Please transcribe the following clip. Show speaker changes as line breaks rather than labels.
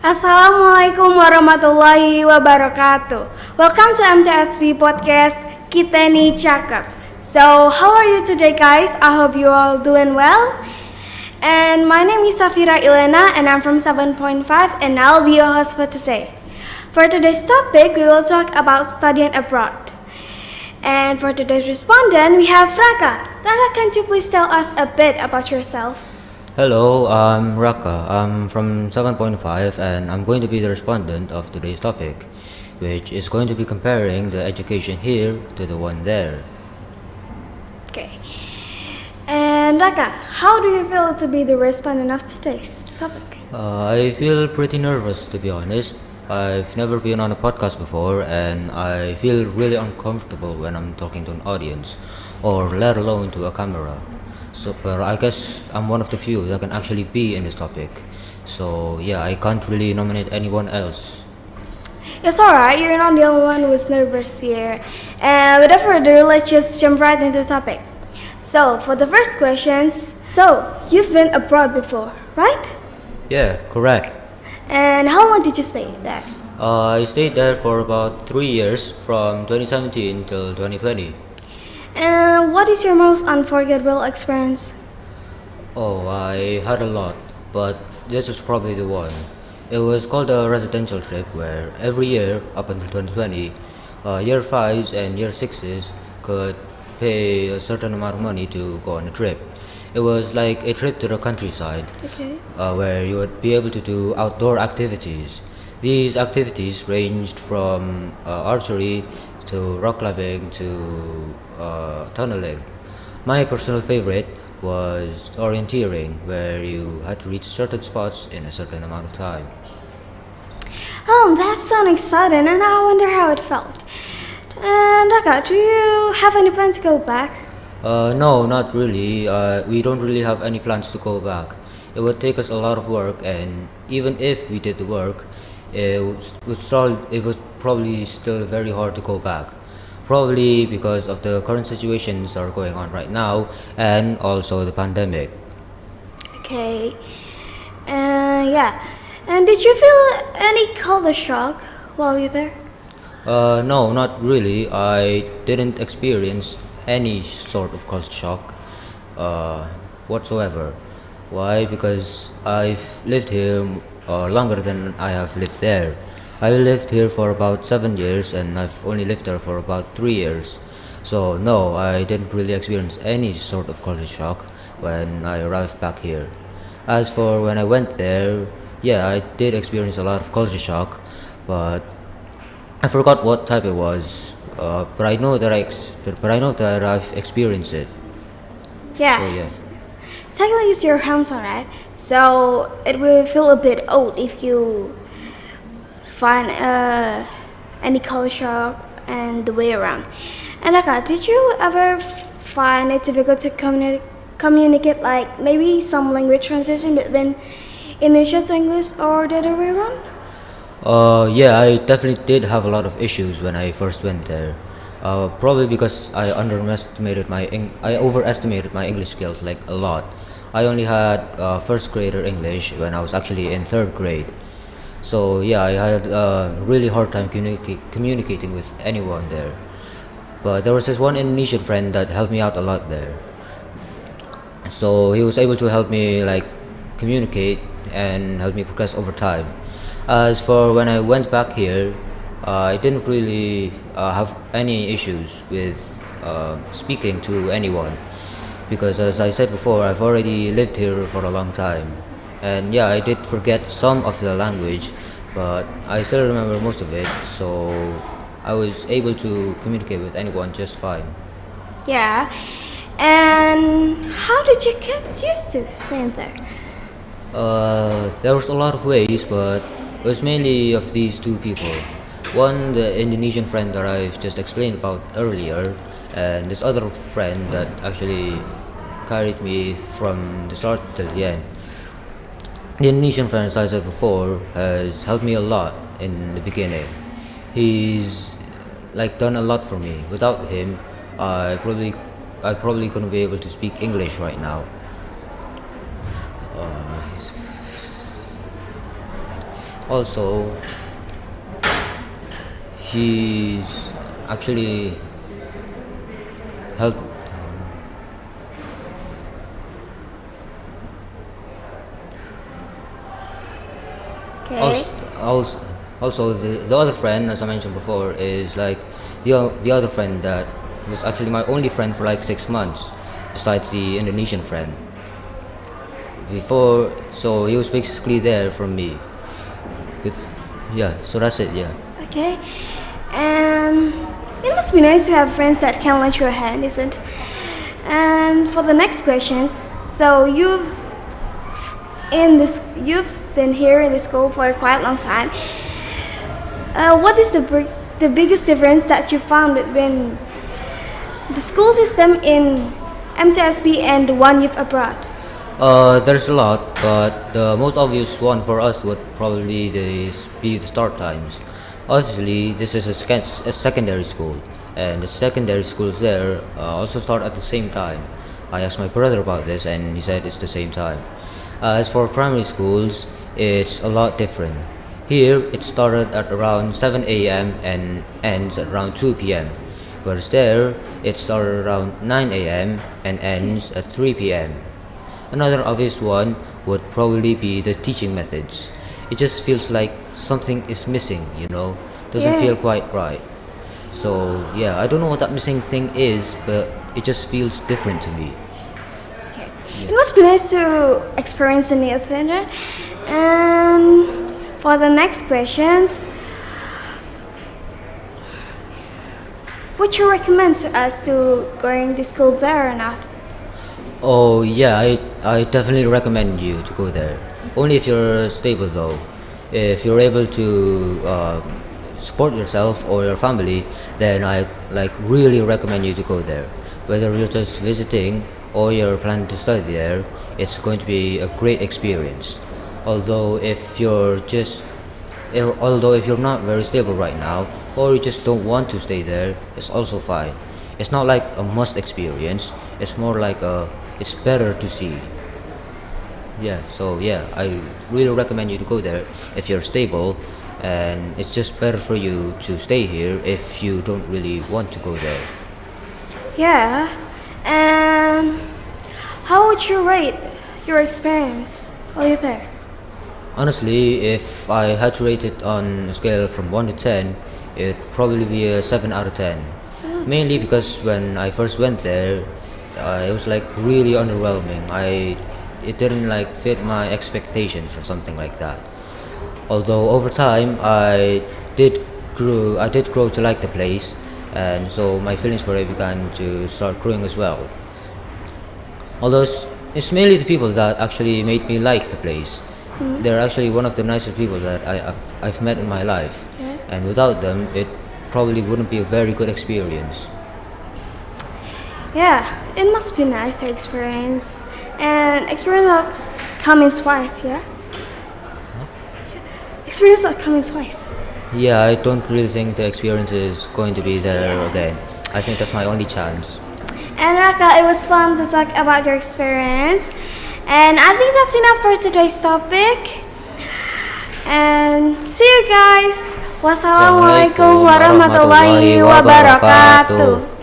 Assalamualaikum warahmatullahi wabarakatuh. Welcome to MTsB podcast. Kita nih cakep. So, how are you today, guys? I hope you all doing well. And my name is Safira Ilena, and I'm from 7.5, and I'll be your host for today. For today's topic, we will talk about studying abroad. And for today's respondent, we have Raka. Raka, can you please tell us a bit about yourself?
Hello, I'm Raka. I'm from 7.5 and I'm going to be the respondent of today's topic, which is going to be comparing the education here to the one there.
Okay. And Raka, how do you feel to be the respondent of today's topic?
I feel pretty nervous, to be honest. I've never been on a podcast before and I feel really uncomfortable when I'm talking to an audience, or let alone to a camera. So, but I guess I'm one of the few that can actually be in this topic. So yeah, I can't really nominate anyone else.
It's alright, you're not the only one who's nervous here. And without further ado, let's just jump right into the topic. So, for the first questions, you've been abroad before, right?
Yeah, correct.
And how long did you stay there?
I stayed there for about 3 years, from 2017 till 2020.
And what is your most unforgettable experience?
Oh, I had a lot, but this was probably the one. It was called a residential trip where every year up until 2020, year 5s and year 6s could pay a certain amount of money to go on a trip. It was like a trip to the countryside,
Okay.
where you would be able to do outdoor activities. These activities ranged from archery to rock climbing to tunneling. My personal favorite was orienteering, where you had to reach certain spots in a certain amount of time.
Oh, that sounds exciting, and I wonder how it felt. And Raka, do you have any plan to go back?
No, not really. We don't really have any plans to go back. It would take us a lot of work, and even if we did the work, it was probably still very hard to go back. Probably because of the current situations that are going on right now, and also the pandemic.
Okay. Yeah. And did you feel any culture shock while you're there?
No, not really. I didn't experience any sort of culture shock uh, whatsoever. Why? Because I've lived here longer than I have lived there. I lived here for about 7 years and I've only lived there for about 3 years. So, no, I didn't really experience any sort of culture shock when I arrived back here. As for when I went there, yeah, I did experience a lot of culture shock, but I forgot what type it was. But I know that I've experienced it.
Yeah.
So yeah.
Technically, it's your hometown, right? So it will feel a bit odd if you find any culture shock and the way around. And Raka, did you ever find it difficult to communicate, like maybe some language transition between Indonesia to English or the other way around?
Yeah, I definitely did have a lot of issues when I first went there. Probably because I overestimated my English skills like a lot. I only had first grader English when I was actually in third grade. So yeah, I had a really hard time communicating with anyone there. But there was this one Indonesian friend that helped me out a lot there. So he was able to help me like communicate and help me progress over time. As for when I went back here, I didn't really have any issues with speaking to anyone because, as I said before, I've already lived here for a long time. And yeah, I did forget some of the language, but I still remember most of it, so I was able to communicate with anyone just fine.
Yeah. And how did you get used to staying there?
There was a lot of ways, but it was mainly of these two people. One, the Indonesian friend that I've just explained about earlier, and this other friend that actually carried me from the start till the end. The Indonesian friend, as I said before, has helped me a lot in the beginning. He's like done a lot for me. Without him, I probably couldn't be able to speak English right now. Also, he's actually helped.
Okay.
Also, the other friend, as I mentioned before, is like the other friend that was actually my only friend for like 6 months, besides the Indonesian friend. Before, so he was basically there for me. With, yeah, so that's it. Yeah.
Okay. And it must be nice to have friends that can lend you a hand, isn't it? And for the next questions, so you've been here in the school for a quite long time. What is the biggest difference that you found between the school system in MTsB and the one you've abroad?
There's a lot, but the most obvious one for us would probably be the start times. Obviously, this is a secondary school, and the secondary schools there also start at the same time. I asked my brother about this, and he said it's the same time. As for primary schools, it's a lot different. Here, it started at around 7 a.m. and ends at around 2 p.m. Whereas there, it started around 9 a.m. and ends at 3 p.m. Another obvious one would probably be the teaching methods. It just feels like something is missing, doesn't
Yeah.
feel quite right. So, yeah, I don't know what that missing thing is, but it just feels different to me.
Okay. It must be nice to experience a new thing, right? And for the next questions, would you recommend to us to going to school there or not?
Oh, yeah, I definitely recommend you to go there. Only if you're stable, though. If you're able to support yourself or your family, then I really recommend you to go there. Whether you're just visiting or you're planning to study there, it's going to be a great experience. Although if you're not very stable right now, or you just don't want to stay there, it's also fine. It's not like a must experience. It's more like it's better to see. Yeah, so yeah, I really recommend you to go there if you're stable, and it's just better for you to stay here if you don't really want to go there.
Yeah. And how would you rate your experience while you're there?
Honestly, if I had to rate it on a scale from 1 to 10, it'd probably be a 7 out of 10. Mainly because when I first went there, it was like really underwhelming. It didn't like fit my expectations or something like that. Although over time I did grow to like the place, and so my feelings for it began to start growing as well. Although it's mainly the people that actually made me like the place. They're actually one of the nicest people that I've met in my life,
Yeah.
and without them, it probably wouldn't be a very good experience.
Yeah, it must be nice to experience. And experience not coming twice, yeah? Experience not coming twice.
Yeah, I don't really think the experience is going to be there again. I think that's my only chance.
And Raka, it was fun to talk about your experience. And I think that's enough for today's topic. And see you guys. Wassalamualaikum warahmatullahi wabarakatuh.